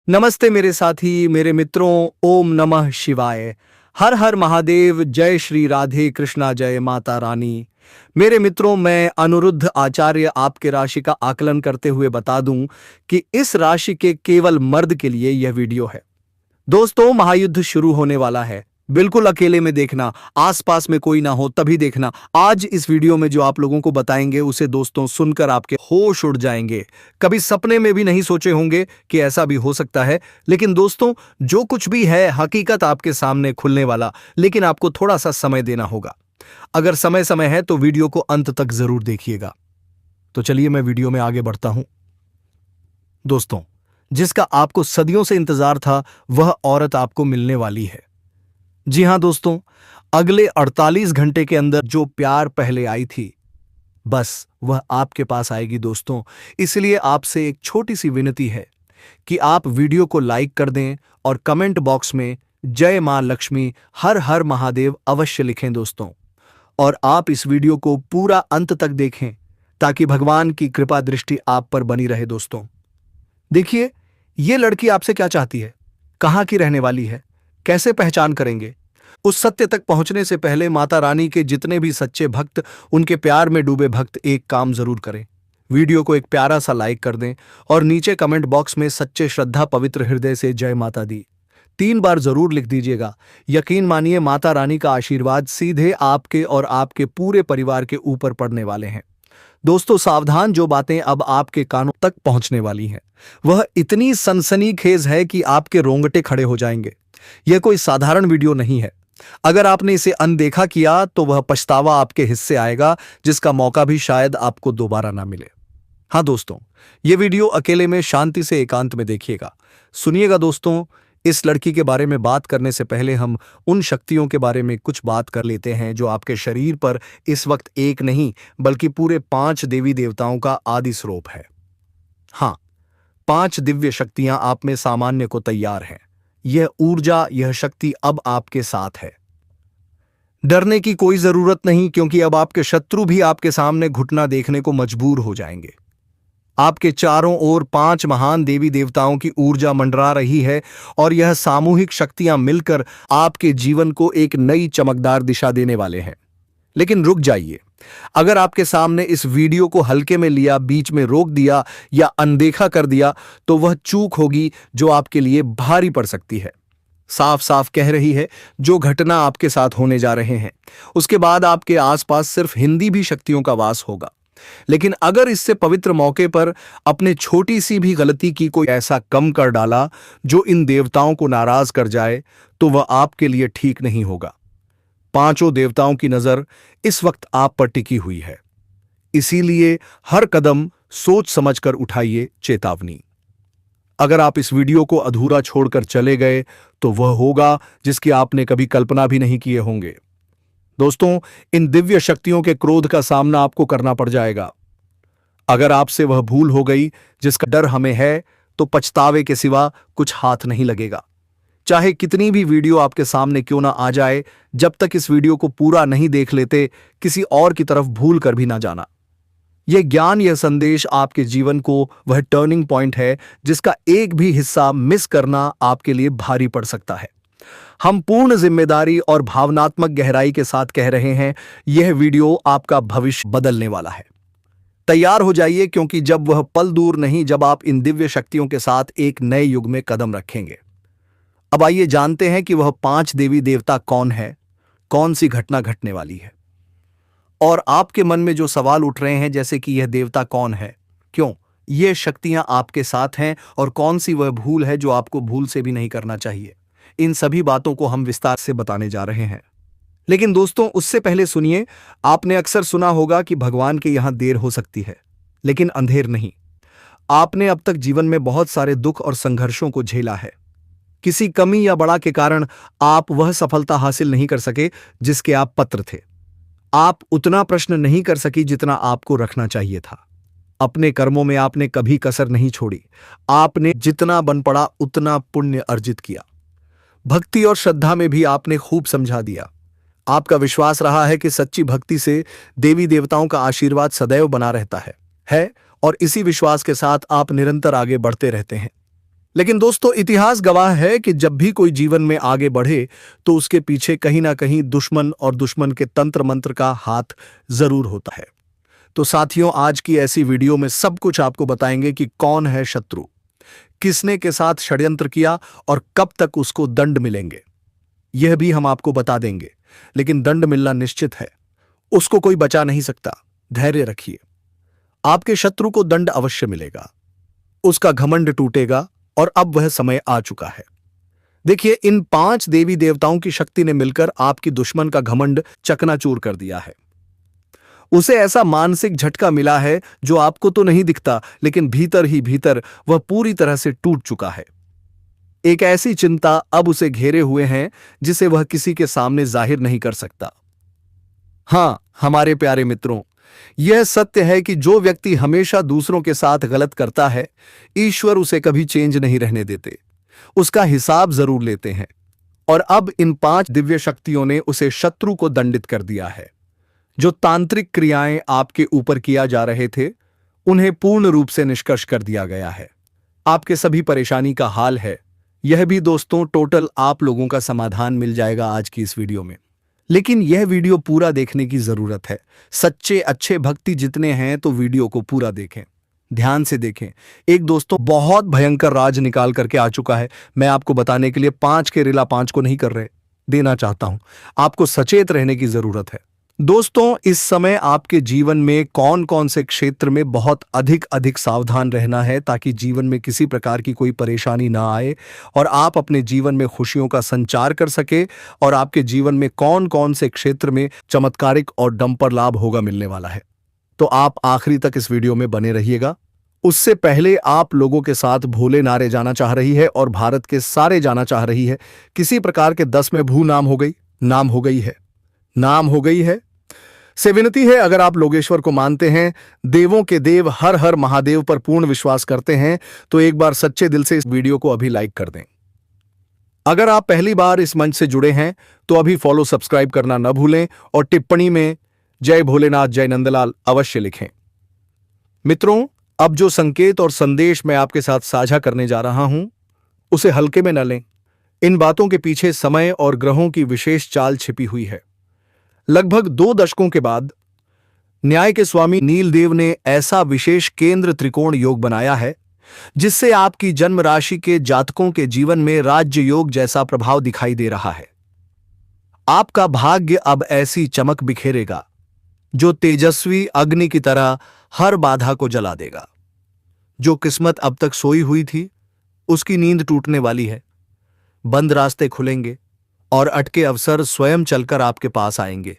नमस्ते मेरे साथी, मेरे मित्रों, ओम नमः शिवाय। हर हर महादेव, जय श्री राधे कृष्णा, जय माता रानी। मेरे मित्रों, मैं अनिरुद्ध आचार्य आपके राशि का आकलन करते हुए बता दूं कि इस राशि के केवल मर्द के लिए यह वीडियो है। दोस्तों, महायुद्ध शुरू होने वाला है। बिल्कुल अकेले में देखना, आसपास में कोई ना हो तभी देखना। आज इस वीडियो में जो आप लोगों को बताएंगे उसे दोस्तों सुनकर आपके होश उड़ जाएंगे। कभी सपने में भी नहीं सोचे होंगे कि ऐसा भी हो सकता है। लेकिन दोस्तों, जो कुछ भी है हकीकत आपके सामने खुलने वाला, लेकिन आपको थोड़ा सा समय देना होगा। अगर समय समय है तो वीडियो को अंत तक जरूर देखिएगा। तो चलिए मैं वीडियो में आगे बढ़ता हूं। दोस्तों, जिसका आपको सदियों से इंतजार था वह औरत आपको मिलने वाली है। जी हां दोस्तों, अगले 48 घंटे के अंदर जो प्यार पहले आई थी, बस वह आपके पास आएगी दोस्तों। इसलिए आपसे एक छोटी सी विनती है कि आप वीडियो को लाइक कर दें और कमेंट बॉक्स में जय मां लक्ष्मी, हर हर महादेव अवश्य लिखें दोस्तों। और आप इस वीडियो को पूरा अंत तक देखें ताकि भगवान की कृपा दृष्टि आप पर बनी रहे दोस्तों। देखिए, ये लड़की आपसे क्या चाहती है, कहां की रहने वाली है, कैसे पहचान करेंगे। उस सत्य तक पहुंचने से पहले माता रानी के जितने भी सच्चे भक्त, उनके प्यार में डूबे भक्त एक काम जरूर करें। वीडियो को एक प्यारा सा लाइक कर दें और नीचे कमेंट बॉक्स में सच्चे श्रद्धा पवित्र हृदय से जय माता दी 3 बार जरूर लिख दीजिएगा। यकीन मानिए, माता रानी का आशीर्वाद सीधे आपके और आपके पूरे परिवार के ऊपर पड़ने वाले हैं। दोस्तों सावधान, जो बातें अब आपके कानों तक पहुंचने वाली हैं वह इतनी सनसनीखेज है कि आपके रोंगटे खड़े हो जाएंगे। यह कोई साधारण वीडियो नहीं है। अगर आपने इसे अनदेखा किया तो वह पछतावा आपके हिस्से आएगा, जिसका मौका भी शायद आपको दोबारा ना मिले। हाँ दोस्तों, यह वीडियो अकेले में शांति से एकांत में देखिएगा, सुनिएगा दोस्तों। इस लड़की के बारे में बात करने से पहले हम उन शक्तियों के बारे में कुछ बात कर लेते हैं जो आपके शरीर पर इस वक्त एक नहीं बल्कि पूरे 5 देवी देवताओं का आदि स्वरूप है। हाँ, 5 दिव्य शक्तियां आप में सामान्य को तैयार हैं। यह ऊर्जा, यह शक्ति अब आपके साथ है। डरने की कोई जरूरत नहीं, क्योंकि अब आपके शत्रु भी आपके सामने घुटना देखने को मजबूर हो जाएंगे। आपके चारों ओर 5 महान देवी देवताओं की ऊर्जा मंडरा रही है और यह सामूहिक शक्तियां मिलकर आपके जीवन को एक नई चमकदार दिशा देने वाले हैं। लेकिन रुक जाइए, अगर आपके सामने इस वीडियो को हल्के में लिया, बीच में रोक दिया या अनदेखा कर दिया तो वह चूक होगी जो आपके लिए भारी पड़ सकती है। साफ साफ कह रही है, जो घटना आपके साथ होने जा रहे हैं उसके बाद आपके आसपास सिर्फ हिंदी भी शक्तियों का वास होगा। लेकिन अगर इससे पवित्र मौके पर अपने छोटी सी भी गलती की कोई ऐसा कम कर डाला जो इन देवताओं को नाराज कर जाए तो वह आपके लिए ठीक नहीं होगा। 5 देवताओं की नजर इस वक्त आप पर टिकी हुई है, इसीलिए हर कदम सोच समझकर उठाइए। चेतावनी, अगर आप इस वीडियो को अधूरा छोड़कर चले गए तो वह होगा जिसकी आपने कभी कल्पना भी नहीं किए होंगे। दोस्तों, इन दिव्य शक्तियों के क्रोध का सामना आपको करना पड़ जाएगा। अगर आपसे वह भूल हो गई जिसका डर हमें है तो पछतावे के सिवा कुछ हाथ नहीं लगेगा। चाहे कितनी भी वीडियो आपके सामने क्यों ना आ जाए, जब तक इस वीडियो को पूरा नहीं देख लेते किसी और की तरफ भूल कर भी ना जाना। यह ज्ञान, यह संदेश आपके जीवन को वह टर्निंग पॉइंट है जिसका एक भी हिस्सा मिस करना आपके लिए भारी पड़ सकता है। हम पूर्ण जिम्मेदारी और भावनात्मक गहराई के साथ कह रहे हैं, यह वीडियो आपका भविष्य बदलने वाला है। तैयार हो जाइए, क्योंकि जब वह पल दूर नहीं जब आप इन दिव्य शक्तियों के साथ एक नए युग में कदम रखेंगे। अब आइए जानते हैं कि वह 5 देवी देवता कौन है, कौन सी घटना घटने वाली है। और आपके मन में जो सवाल उठ रहे हैं, जैसे कि यह देवता कौन है, क्यों ये शक्तियां आपके साथ हैं और कौन सी वह भूल है जो आपको भूल से भी नहीं करना चाहिए, इन सभी बातों को हम विस्तार से बताने जा रहे हैं। लेकिन दोस्तों, उससे पहले सुनिए, आपने अक्सर सुना होगा कि भगवान के यहां देर हो सकती है लेकिन अंधेर नहीं। आपने अब तक जीवन में बहुत सारे दुख और संघर्षों को झेला है। किसी कमी या बड़ा के कारण आप वह सफलता हासिल नहीं कर सके जिसके आप पात्र थे। आप उतना प्रश्न नहीं कर सकी जितना आपको रखना चाहिए था। अपने कर्मों में आपने कभी कसर नहीं छोड़ी। आपने जितना बन पड़ा उतना पुण्य अर्जित किया। भक्ति और श्रद्धा में भी आपने खूब समझा दिया। आपका विश्वास रहा है कि सच्ची भक्ति से देवी देवताओं का आशीर्वाद सदैव बना रहता है और इसी विश्वास के साथ आप निरंतर आगे बढ़ते रहते हैं। लेकिन दोस्तों, इतिहास गवाह है कि जब भी कोई जीवन में आगे बढ़े तो उसके पीछे कहीं ना कहीं दुश्मन और दुश्मन के तंत्र मंत्र का हाथ जरूर होता है। तो साथियों, आज की ऐसी वीडियो में सब कुछ आपको बताएंगे कि कौन है शत्रु, किसने के साथ षड्यंत्र किया और कब तक उसको दंड मिलेंगे, यह भी हम आपको बता देंगे। लेकिन दंड मिलना निश्चित है, उसको कोई बचा नहीं सकता। धैर्य रखिए, आपके शत्रु को दंड अवश्य मिलेगा, उसका घमंड टूटेगा और अब वह समय आ चुका है। देखिए, इन 5 देवी देवताओं की शक्ति ने मिलकर आपकी दुश्मन का घमंड चकनाचूर कर दिया है। उसे ऐसा मानसिक झटका मिला है जो आपको तो नहीं दिखता, लेकिन भीतर ही भीतर वह पूरी तरह से टूट चुका है। एक ऐसी चिंता अब उसे घेरे हुए हैं जिसे वह किसी के सामने जाहिर नहीं कर सकता। हां, हमारे प्यारे मित्रों, यह सत्य है कि जो व्यक्ति हमेशा दूसरों के साथ गलत करता है, ईश्वर उसे कभी चेंज नहीं रहने देते, उसका हिसाब जरूर लेते हैं। और अब इन 5 दिव्य शक्तियों ने उसे शत्रु को दंडित कर दिया है। जो तांत्रिक क्रियाएं आपके ऊपर किया जा रहे थे, उन्हें पूर्ण रूप से निष्कर्ष कर दिया गया है। आपके सभी परेशानी का हाल है। यह भी दोस्तों टोटल आप लोगों का समाधान मिल जाएगा आज की इस वीडियो में। लेकिन यह वीडियो पूरा देखने की जरूरत है। सच्चे अच्छे भक्ति जितने हैं तो वीडियो को पूरा देखें, ध्यान से देखें। एक दोस्तों बहुत भयंकर राज निकाल करके आ चुका है। मैं आपको बताने के लिए 5 के रिला 5 को नहीं कर रहे, देना चाहता हूं। आपको सचेत रहने की जरूरत है। दोस्तों, इस समय आपके जीवन में कौन कौन से क्षेत्र में बहुत अधिक सावधान रहना है ताकि जीवन में किसी प्रकार की कोई परेशानी ना आए और आप अपने जीवन में खुशियों का संचार कर सके, और आपके जीवन में कौन कौन से क्षेत्र में चमत्कारिक और डंपर लाभ होगा मिलने वाला है, तो आप आखिरी तक इस वीडियो में बने रहिएगा। उससे पहले आप लोगों के साथ भोले नारे जाना चाह रही है और भारत के सारे जाना चाह रही है। किसी प्रकार के 10 में भू नाम हो गई, नाम हो गई है, नाम हो गई है। से विनती है, अगर आप लोगेश्वर को मानते हैं, देवों के देव हर हर महादेव पर पूर्ण विश्वास करते हैं, तो एक बार सच्चे दिल से इस वीडियो को अभी लाइक कर दें। अगर आप पहली बार इस मंच से जुड़े हैं तो अभी फॉलो सब्सक्राइब करना न भूलें और टिप्पणी में जय भोलेनाथ जय नंदलाल अवश्य लिखें। मित्रों, अब जो संकेत और संदेश मैं आपके साथ साझा करने जा रहा हूं, उसे हल्के में न लें। इन बातों के पीछे समय और ग्रहों की विशेष चाल छिपी हुई है। लगभग 2 दशकों के बाद न्याय के स्वामी नीलदेव ने ऐसा विशेष केंद्र त्रिकोण योग बनाया है जिससे आपकी जन्म राशि के जातकों के जीवन में राज्य योग जैसा प्रभाव दिखाई दे रहा है। आपका भाग्य अब ऐसी चमक बिखेरेगा जो तेजस्वी अग्नि की तरह हर बाधा को जला देगा। जो किस्मत अब तक सोई हुई थी, उसकी नींद टूटने वाली है। बंद रास्ते खुलेंगे और अटके अवसर स्वयं चलकर आपके पास आएंगे।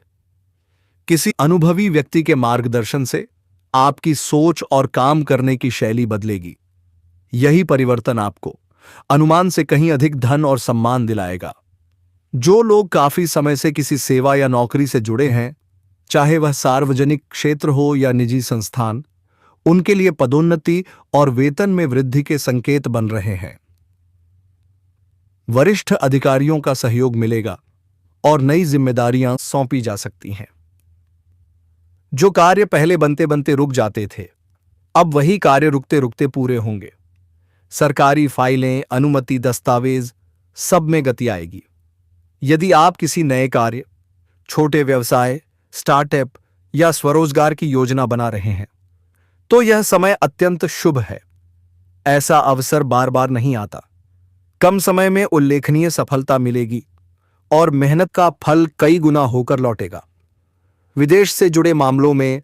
किसी अनुभवी व्यक्ति के मार्गदर्शन से आपकी सोच और काम करने की शैली बदलेगी। यही परिवर्तन आपको अनुमान से कहीं अधिक धन और सम्मान दिलाएगा। जो लोग काफी समय से किसी सेवा या नौकरी से जुड़े हैं, चाहे वह सार्वजनिक क्षेत्र हो या निजी संस्थान, उनके लिए पदोन्नति और वेतन में वृद्धि के संकेत बन रहे हैं। वरिष्ठ अधिकारियों का सहयोग मिलेगा और नई जिम्मेदारियां सौंपी जा सकती हैं। जो कार्य पहले बनते बनते रुक जाते थे, अब वही कार्य रुकते रुकते पूरे होंगे। सरकारी फाइलें, अनुमति, दस्तावेज, सब में गति आएगी। यदि आप किसी नए कार्य, छोटे व्यवसाय, स्टार्टअप या स्वरोजगार की योजना बना रहे हैं, तो यह समय अत्यंत शुभ है। ऐसा अवसर बार बार नहीं आता। कम समय में उल्लेखनीय सफलता मिलेगी और मेहनत का फल कई गुना होकर लौटेगा। विदेश से जुड़े मामलों में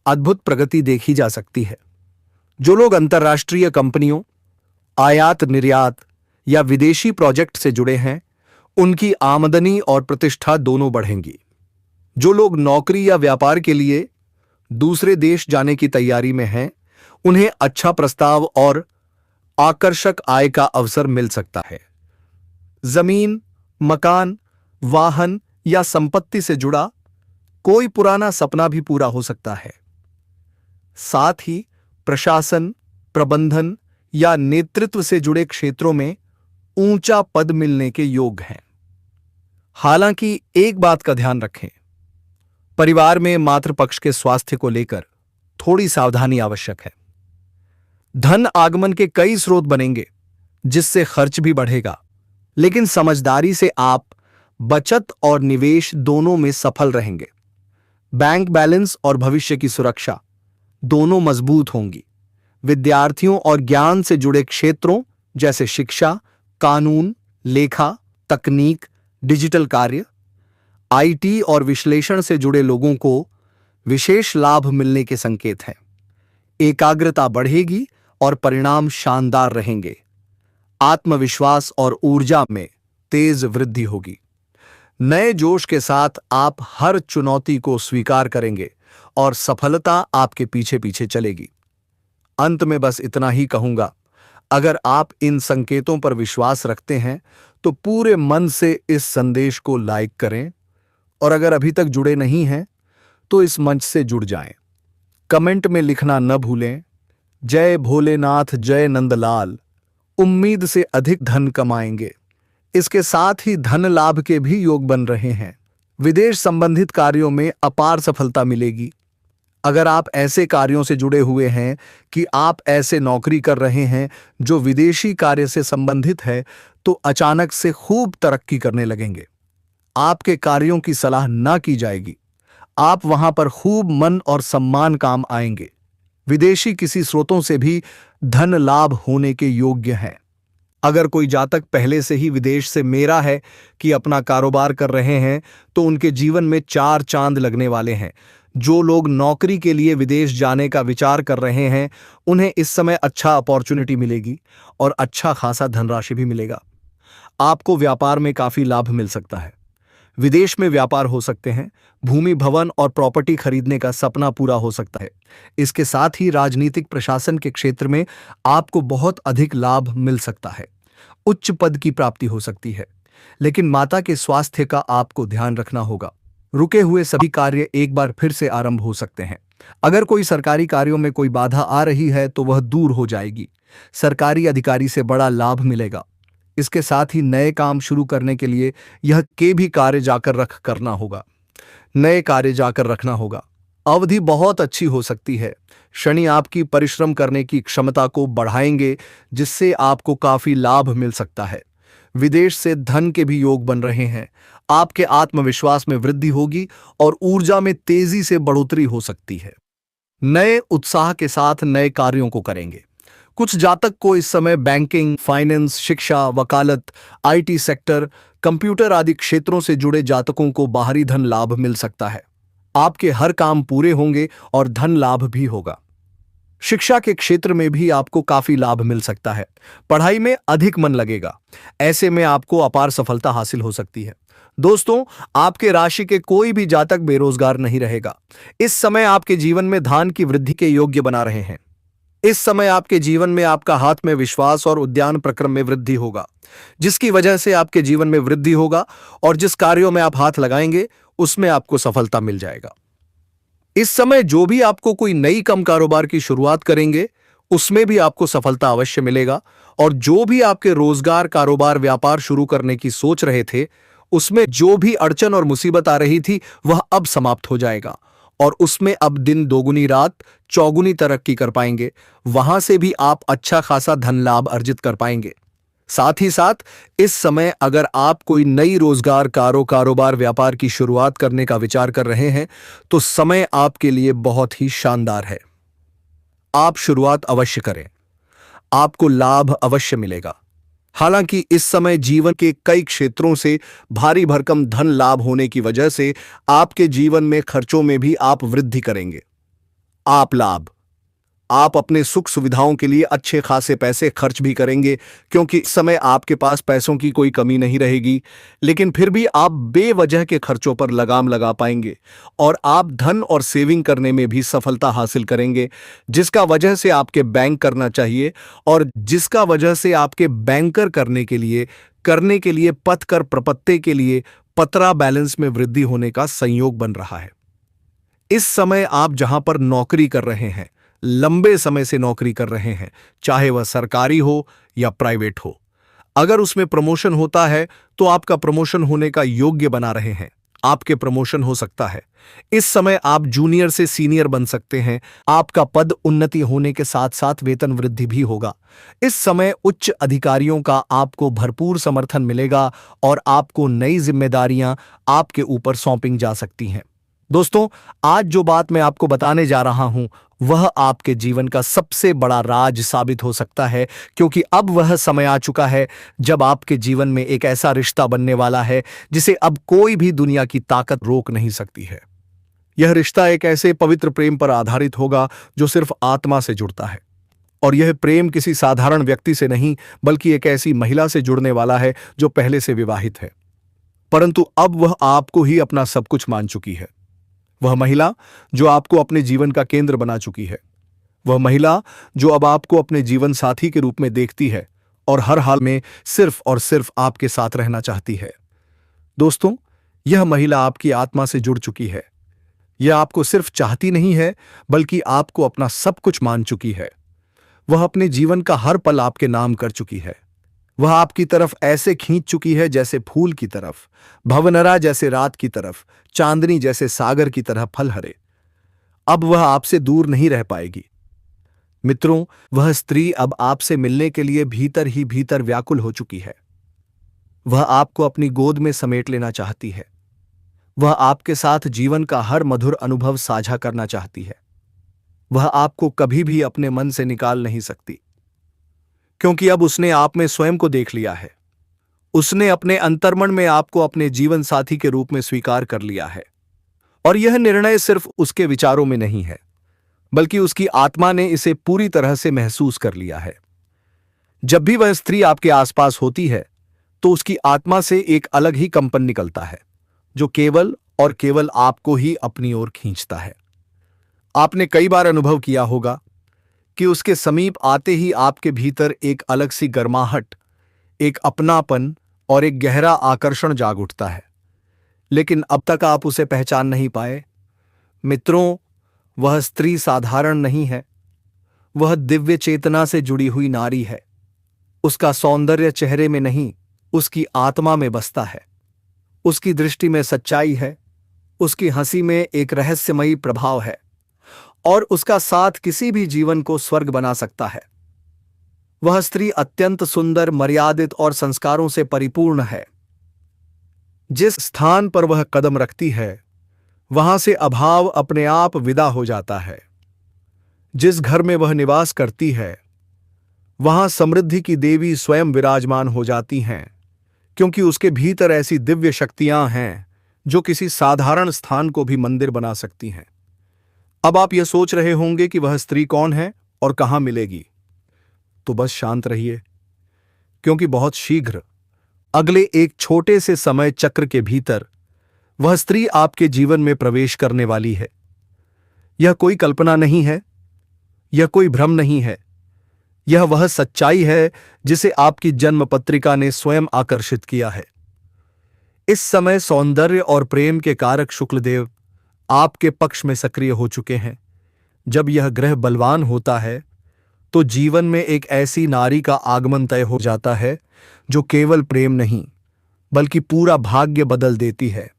अद्भुत प्रगति देखी जा सकती है। जो लोग अंतर्राष्ट्रीय कंपनियों, आयात निर्यात या विदेशी प्रोजेक्ट से जुड़े हैं, उनकी आमदनी और प्रतिष्ठा दोनों बढ़ेंगी। जो लोग नौकरी या व्यापार के लिए दूसरे देश जाने की तैयारी में हैं, उन्हें अच्छा प्रस्ताव और आकर्षक आय का अवसर मिल सकता है। जमीन, मकान, वाहन या संपत्ति से जुड़ा कोई पुराना सपना भी पूरा हो सकता है। साथ ही प्रशासन, प्रबंधन या नेतृत्व से जुड़े क्षेत्रों में ऊंचा पद मिलने के योग हैं। हालांकि एक बात का ध्यान रखें, परिवार में मातृपक्ष के स्वास्थ्य को लेकर थोड़ी सावधानी आवश्यक है। धन आगमन के कई स्रोत बनेंगे, जिससे खर्च भी बढ़ेगा। लेकिन समझदारी से आप बचत और निवेश दोनों में सफल रहेंगे। बैंक बैलेंस और भविष्य की सुरक्षा दोनों मजबूत होंगी। विद्यार्थियों और ज्ञान से जुड़े क्षेत्रों जैसे शिक्षा, कानून, लेखा, तकनीक, डिजिटल कार्य, आईटी और विश्लेषण से जुड़े लोगों को विशेष लाभ मिलने के संकेत हैं। एकाग्रता बढ़ेगी और परिणाम शानदार रहेंगे। आत्मविश्वास और ऊर्जा में तेज वृद्धि होगी। नए जोश के साथ आप हर चुनौती को स्वीकार करेंगे और सफलता आपके पीछे पीछे चलेगी। अंत में बस इतना ही कहूंगा, अगर आप इन संकेतों पर विश्वास रखते हैं तो पूरे मन से इस संदेश को लाइक करें, और अगर अभी तक जुड़े नहीं हैं तो इस मंच से जुड़ जाएं। कमेंट में लिखना न भूलें, जय भोलेनाथ, जय नंदलाल। उम्मीद से अधिक धन कमाएंगे। इसके साथ ही धन लाभ के भी योग बन रहे हैं। विदेश संबंधित कार्यों में अपार सफलता मिलेगी। अगर आप ऐसे कार्यों से जुड़े हुए हैं कि आप ऐसे नौकरी कर रहे हैं जो विदेशी कार्य से संबंधित है, तो अचानक से खूब तरक्की करने लगेंगे। आपके कार्यों की सलाह ना की जाएगी। आप वहां पर खूब मन और सम्मान काम आएंगे। विदेशी किसी स्रोतों से भी धन लाभ होने के योग्य हैं। अगर कोई जातक पहले से ही विदेश से मेरा है कि अपना कारोबार कर रहे हैं, तो उनके जीवन में 4 चांद लगने वाले हैं। जो लोग नौकरी के लिए विदेश जाने का विचार कर रहे हैं, उन्हें इस समय अच्छा अपॉर्चुनिटी मिलेगी और अच्छा खासा धनराशि भी मिलेगा। आपको व्यापार में काफी लाभ मिल सकता है। विदेश में व्यापार हो सकते हैं। भूमि, भवन और प्रॉपर्टी खरीदने का सपना पूरा हो सकता है। इसके साथ ही राजनीतिक प्रशासन के क्षेत्र में आपको बहुत अधिक लाभ मिल सकता है। उच्च पद की प्राप्ति हो सकती है। लेकिन माता के स्वास्थ्य का आपको ध्यान रखना होगा। रुके हुए सभी कार्य एक बार फिर से आरंभ हो सकते हैं। अगर कोई सरकारी कार्यों में कोई बाधा आ रही है तो वह दूर हो जाएगी। सरकारी अधिकारी से बड़ा लाभ मिलेगा। इसके साथ ही नए काम शुरू करने के लिए यह के भी कार्य जाकर रख करना होगा। नए कार्य जाकर रखना होगा। अवधि बहुत अच्छी हो सकती है। शनि आपकी परिश्रम करने की क्षमता को बढ़ाएंगे, जिससे आपको काफी लाभ मिल सकता है। विदेश से धन के भी योग बन रहे हैं। आपके आत्मविश्वास में वृद्धि होगी और ऊर्जा में तेजी से बढ़ोतरी हो सकती है। नए उत्साह के साथ नए कार्यों को करेंगे। कुछ जातक को इस समय बैंकिंग, फाइनेंस, शिक्षा, वकालत, आईटी सेक्टर, कंप्यूटर आदि क्षेत्रों से जुड़े जातकों को बाहरी धन लाभ मिल सकता है। आपके हर काम पूरे होंगे और धन लाभ भी होगा। शिक्षा के क्षेत्र में भी आपको काफी लाभ मिल सकता है। पढ़ाई में अधिक मन लगेगा। ऐसे में आपको अपार सफलता हासिल हो सकती है। दोस्तों, आपके राशि के कोई भी जातक बेरोजगार नहीं रहेगा। इस समय आपके जीवन में धन की वृद्धि के योग्य बना रहे हैं। इस समय आपके जीवन में आपका हाथ में विश्वास और उद्यान प्रक्रम में वृद्धि होगा, जिसकी वजह से आपके जीवन में वृद्धि होगा और जिस कार्यों में आप हाथ लगाएंगे उसमें आपको सफलता मिल जाएगा। इस समय जो भी आपको कोई नई कम कारोबार की शुरुआत करेंगे, उसमें भी आपको सफलता अवश्य मिलेगा, और जो भी आपके रोजगार, कारोबार, व्यापार शुरू करने की सोच रहे थे, उसमें जो भी अड़चन और मुसीबत आ रही थी वह अब समाप्त हो जाएगा और उसमें अब दिन दोगुनी रात चौगुनी तरक्की कर पाएंगे। वहां से भी आप अच्छा खासा धन लाभ अर्जित कर पाएंगे। साथ ही साथ इस समय अगर आप कोई नई रोजगार, कारोबार, व्यापार की शुरुआत करने का विचार कर रहे हैं, तो समय आपके लिए बहुत ही शानदार है। आप शुरुआत अवश्य करें। आपको लाभ अवश्य मिलेगा। हालांकि इस समय जीवन के कई क्षेत्रों से भारी भरकम धन लाभ होने की वजह से आपके जीवन में खर्चों में भी आप वृद्धि करेंगे। आप अपने सुख सुविधाओं के लिए अच्छे खासे पैसे खर्च भी करेंगे, क्योंकि इस समय आपके पास पैसों की कोई कमी नहीं रहेगी। लेकिन फिर भी आप बेवजह के खर्चों पर लगाम लगा पाएंगे और आप धन और सेविंग करने में भी सफलता हासिल करेंगे, जिसका वजह से आपके बैंक करना चाहिए और जिसका वजह से आपके बैंकर करने के लिए पथ कर प्रपत्ति के लिए पतरा बैलेंस में वृद्धि होने का संयोग बन रहा है। इस समय आप जहां पर नौकरी कर रहे हैं, लंबे समय से नौकरी कर रहे हैं, चाहे वह सरकारी हो या प्राइवेट हो, अगर उसमें प्रमोशन होता है तो आपका प्रमोशन होने का योग्य बना रहे हैं। आपके प्रमोशन हो सकता है। इस समय आप जूनियर से सीनियर बन सकते हैं। आपका पद उन्नति होने के साथ साथ वेतन वृद्धि भी होगा। इस समय उच्च अधिकारियों का आपको भरपूर समर्थन मिलेगा और आपको नई जिम्मेदारियां आपके ऊपर सौंपी जा सकती हैं। दोस्तों, आज जो बात मैं आपको बताने जा रहा हूं वह आपके जीवन का सबसे बड़ा राज साबित हो सकता है, क्योंकि अब वह समय आ चुका है जब आपके जीवन में एक ऐसा रिश्ता बनने वाला है जिसे अब कोई भी दुनिया की ताकत रोक नहीं सकती है। यह रिश्ता एक ऐसे पवित्र प्रेम पर आधारित होगा जो सिर्फ आत्मा से जुड़ता है। और यह प्रेम किसी साधारण व्यक्ति से नहीं, बल्कि एक ऐसी महिला से जुड़ने वाला है जो पहले से विवाहित है, परंतु अब वह आपको ही अपना सब कुछ मान चुकी है। वह महिला जो आपको अपने जीवन का केंद्र बना चुकी है। वह महिला जो अब आपको अपने जीवन साथी के रूप में देखती है और हर हाल में सिर्फ और सिर्फ आपके साथ रहना चाहती है। दोस्तों, यह महिला आपकी आत्मा से जुड़ चुकी है। यह आपको सिर्फ चाहती नहीं है, बल्कि आपको अपना सब कुछ मान चुकी है। वह अपने जीवन का हर पल आपके नाम कर चुकी है। वह आपकी तरफ ऐसे खींच चुकी है जैसे फूल की तरफ, भंवनरा जैसे रात की तरफ, चांदनी जैसे सागर की तरह फल हरे। अब वह आपसे दूर नहीं रह पाएगी। मित्रों, वह स्त्री अब आपसे मिलने के लिए भीतर ही भीतर व्याकुल हो चुकी है। वह आपको अपनी गोद में समेट लेना चाहती है। वह आपके साथ जीवन का हर मधुर अनुभव साझा करना चाहती है। वह आपको कभी भी अपने मन से निकाल नहीं सकती, क्योंकि अब उसने आप में स्वयं को देख लिया है। उसने अपने अंतर्मन में आपको अपने जीवन साथी के रूप में स्वीकार कर लिया है। और यह निर्णय सिर्फ उसके विचारों में नहीं है, बल्कि उसकी आत्मा ने इसे पूरी तरह से महसूस कर लिया है। जब भी वह स्त्री आपके आसपास होती है, तो उसकी आत्मा से एक अलग ही कंपन निकलता है, जो केवल और केवल आपको ही अपनी ओर खींचता है। आपने कई बार अनुभव किया होगा कि उसके समीप आते ही आपके भीतर एक अलग सी गर्माहट, एक अपनापन और एक गहरा आकर्षण जाग उठता है, लेकिन अब तक आप उसे पहचान नहीं पाए। मित्रों, वह स्त्री साधारण नहीं है। वह दिव्य चेतना से जुड़ी हुई नारी है। उसका सौंदर्य चेहरे में नहीं, उसकी आत्मा में बसता है। उसकी दृष्टि में सच्चाई है, उसकी हंसी में एक रहस्यमयी प्रभाव है, और उसका साथ किसी भी जीवन को स्वर्ग बना सकता है। वह स्त्री अत्यंत सुंदर, मर्यादित और संस्कारों से परिपूर्ण है। जिस स्थान पर वह कदम रखती है, वहां से अभाव अपने आप विदा हो जाता है। जिस घर में वह निवास करती है, वहां समृद्धि की देवी स्वयं विराजमान हो जाती हैं, क्योंकि उसके भीतर ऐसी दिव्य शक्तियां हैं जो किसी साधारण स्थान को भी मंदिर बना सकती हैं। अब आप यह सोच रहे होंगे कि वह स्त्री कौन है और कहां मिलेगी। तो बस शांत रहिए, क्योंकि बहुत शीघ्र, अगले एक छोटे से समय चक्र के भीतर, वह स्त्री आपके जीवन में प्रवेश करने वाली है। यह कोई कल्पना नहीं है, यह कोई भ्रम नहीं है। यह वह सच्चाई है जिसे आपकी जन्म पत्रिका ने स्वयं आकर्षित किया है। इस समय सौंदर्य और प्रेम के कारक शुक्लदेव आपके पक्ष में सक्रिय हो चुके हैं। जब यह ग्रह बलवान होता है, तो जीवन में एक ऐसी नारी का आगमन तय हो जाता है जो केवल प्रेम नहीं, बल्कि पूरा भाग्य बदल देती है।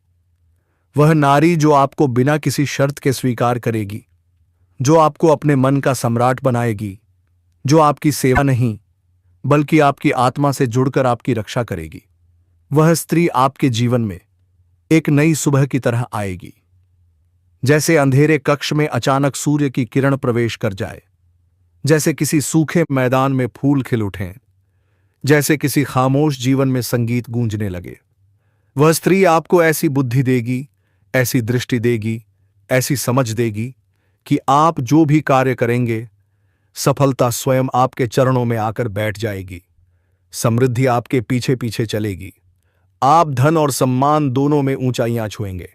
वह नारी जो आपको बिना किसी शर्त के स्वीकार करेगी, जो आपको अपने मन का सम्राट बनाएगी, जो आपकी सेवा नहीं, बल्कि आपकी आत्मा से जुड़कर आपकी रक्षा करेगी। वह स्त्री आपके जीवन में एक नई सुबह की तरह आएगी, जैसे अंधेरे कक्ष में अचानक सूर्य की किरण प्रवेश कर जाए, जैसे किसी सूखे मैदान में फूल खिल उठें, जैसे किसी खामोश जीवन में संगीत गूंजने लगे। वह स्त्री आपको ऐसी बुद्धि देगी, ऐसी दृष्टि देगी, ऐसी समझ देगी कि आप जो भी कार्य करेंगे, सफलता स्वयं आपके चरणों में आकर बैठ जाएगी। समृद्धि आपके पीछे पीछे चलेगी। आप धन और सम्मान दोनों में ऊंचाइयां छुएंगे।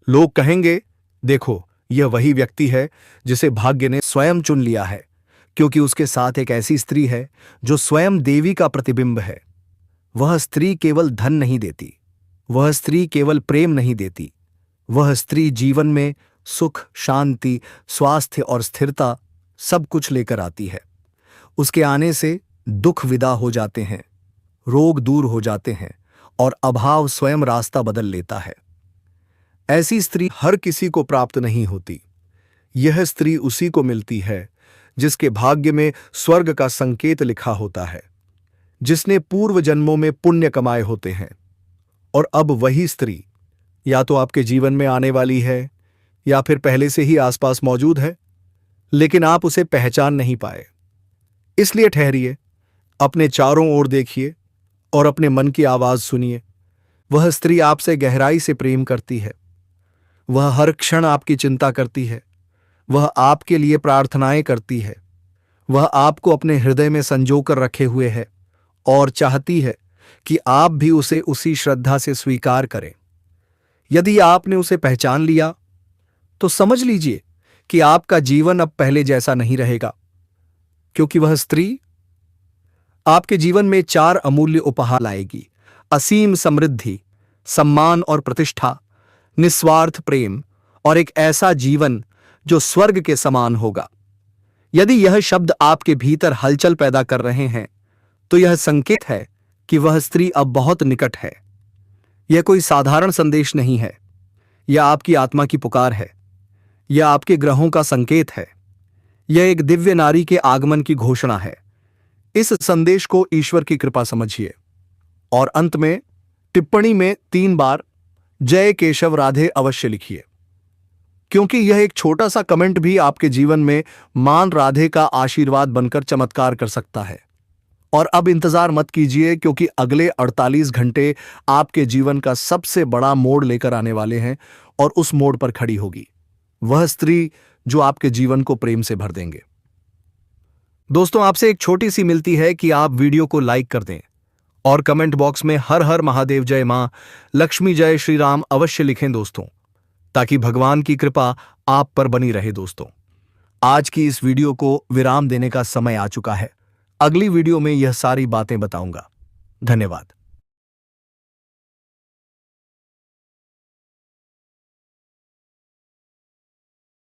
लोग कहेंगे, देखो, यह वही व्यक्ति है जिसे भाग्य ने स्वयं चुन लिया है, क्योंकि उसके साथ एक ऐसी स्त्री है जो स्वयं देवी का प्रतिबिंब है। वह स्त्री केवल धन नहीं देती, वह स्त्री केवल प्रेम नहीं देती, वह स्त्री जीवन में सुख, शांति, स्वास्थ्य और स्थिरता सब कुछ लेकर आती है। उसके आने से दुख विदा हो जाते हैं, रोग दूर हो जाते हैं और अभाव स्वयं रास्ता बदल लेता है। ऐसी स्त्री हर किसी को प्राप्त नहीं होती। यह स्त्री उसी को मिलती है जिसके भाग्य में स्वर्ग का संकेत लिखा होता है, जिसने पूर्व जन्मों में पुण्य कमाए होते हैं। और अब वही स्त्री या तो आपके जीवन में आने वाली है या फिर पहले से ही आसपास मौजूद है, लेकिन आप उसे पहचान नहीं पाए। इसलिए ठहरिए, अपने चारों ओर देखिए और अपने मन की आवाज सुनिए। वह स्त्री आपसे गहराई से प्रेम करती है। वह हर क्षण आपकी चिंता करती है। वह आपके लिए प्रार्थनाएं करती है। वह आपको अपने हृदय में संजोकर रखे हुए है और चाहती है कि आप भी उसे उसी श्रद्धा से स्वीकार करें। यदि आपने उसे पहचान लिया तो समझ लीजिए कि आपका जीवन अब पहले जैसा नहीं रहेगा, क्योंकि वह स्त्री आपके जीवन में 4 अमूल्य उपहार लाएगी: असीम समृद्धि, सम्मान और प्रतिष्ठा, निस्वार्थ प्रेम और एक ऐसा जीवन जो स्वर्ग के समान होगा। यदि यह शब्द आपके भीतर हलचल पैदा कर रहे हैं तो यह संकेत है कि वह स्त्री अब बहुत निकट है। यह कोई साधारण संदेश नहीं है, यह आपकी आत्मा की पुकार है, यह आपके ग्रहों का संकेत है, यह एक दिव्य नारी के आगमन की घोषणा है। इस संदेश को ईश्वर की कृपा समझिए और अंत में टिप्पणी में 3 बार जय केशव राधे अवश्य लिखिए, क्योंकि यह एक छोटा सा कमेंट भी आपके जीवन में मान राधे का आशीर्वाद बनकर चमत्कार कर सकता है। और अब इंतजार मत कीजिए, क्योंकि अगले 48 घंटे आपके जीवन का सबसे बड़ा मोड़ लेकर आने वाले हैं और उस मोड़ पर खड़ी होगी वह स्त्री जो आपके जीवन को प्रेम से भर देंगे। दोस्तों, आपसे एक छोटी सी मिलती है कि आप वीडियो को लाइक कर दें और कमेंट बॉक्स में हर हर महादेव, जय मां लक्ष्मी, जय श्री राम अवश्य लिखें दोस्तों, ताकि भगवान की कृपा आप पर बनी रहे। दोस्तों, आज की इस वीडियो को विराम देने का समय आ चुका है। अगली वीडियो में यह सारी बातें बताऊंगा। धन्यवाद।